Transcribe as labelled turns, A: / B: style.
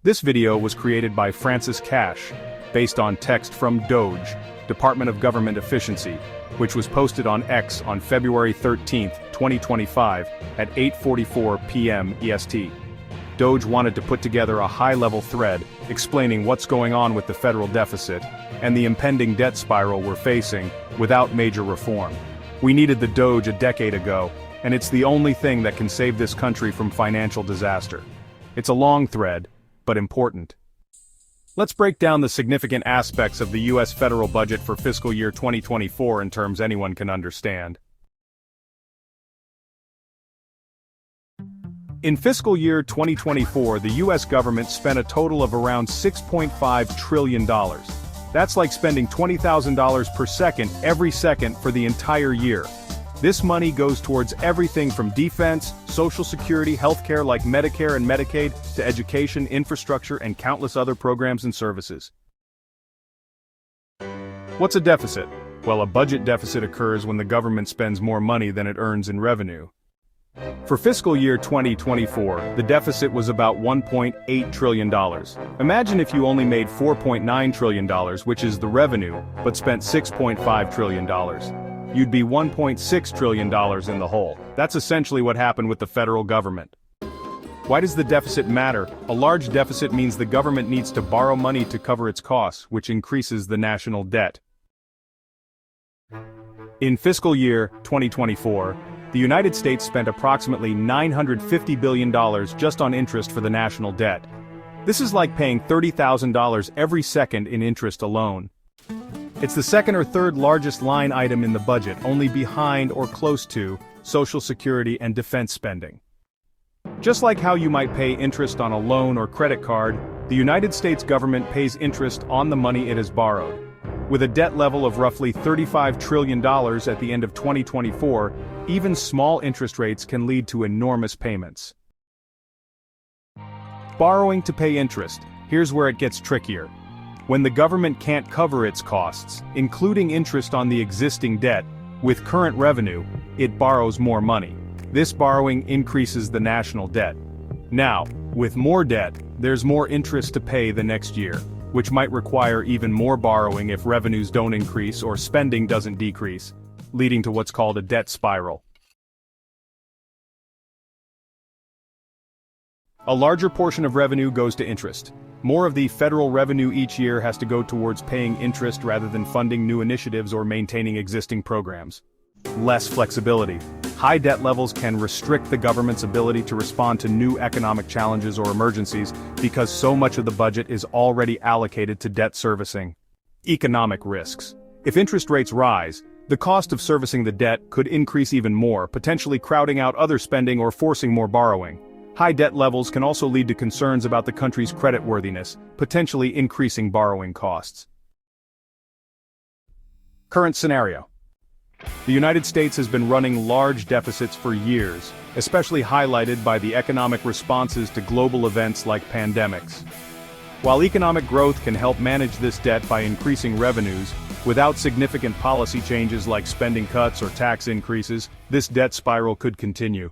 A: This video was created by Francis Cash, based on text from DOGE, Department of Government Efficiency, which was posted on X on February 13, 2025, at 8:44 p.m. EST. DOGE wanted to put together a high-level thread explaining what's going on with the federal deficit and the impending debt spiral we're facing without major reform. We needed the DOGE a decade ago, and it's the only thing that can save this country from financial disaster. It's a long thread, but important. Let's break down the significant aspects of the U.S. federal budget for fiscal year 2024 in terms anyone can understand. In fiscal year 2024, the U.S. government spent a total of around $6.5 trillion. That's like spending $20,000 per second every second for the entire year. This money goes towards everything from defense, Social Security, healthcare like Medicare and Medicaid, to education, infrastructure, and countless other programs and services. What's a deficit? Well, a budget deficit occurs when the government spends more money than it earns in revenue. For fiscal year 2024, the deficit was about $1.8 trillion. Imagine if you only made $4.9 trillion, which is the revenue, but spent $6.5 trillion. You'd be $1.6 trillion in the hole. That's essentially what happened with the federal government. Why does the deficit matter? A large deficit means the government needs to borrow money to cover its costs, which increases the national debt. In fiscal year 2024, the United States spent approximately $950 billion just on interest for the national debt. This is like paying $30,000 every second in interest alone. It's the second or third largest line item in the budget, only behind or close to Social Security and defense spending. Just like how you might pay interest on a loan or credit card, the United States government pays interest on the money it has borrowed. With a debt level of roughly $35 trillion at the end of 2024, even small interest rates can lead to enormous payments. Borrowing to pay interest. Here's where it gets trickier. When the government can't cover its costs, including interest on the existing debt, with current revenue, it borrows more money. This borrowing increases the national debt. Now, with more debt, there's more interest to pay the next year, which might require even more borrowing if revenues don't increase or spending doesn't decrease, leading to what's called a debt spiral. A larger portion of revenue goes to interest. More of the federal revenue each year has to go towards paying interest rather than funding new initiatives or maintaining existing programs. Less flexibility. High debt levels can restrict the government's ability to respond to new economic challenges or emergencies because so much of the budget is already allocated to debt servicing. Economic risks. If interest rates rise, the cost of servicing the debt could increase even more, potentially crowding out other spending or forcing more borrowing. High debt levels can also lead to concerns about the country's creditworthiness, potentially increasing borrowing costs. Current scenario. The United States has been running large deficits for years, especially highlighted by the economic responses to global events like pandemics. While economic growth can help manage this debt by increasing revenues, without significant policy changes like spending cuts or tax increases, this debt spiral could continue.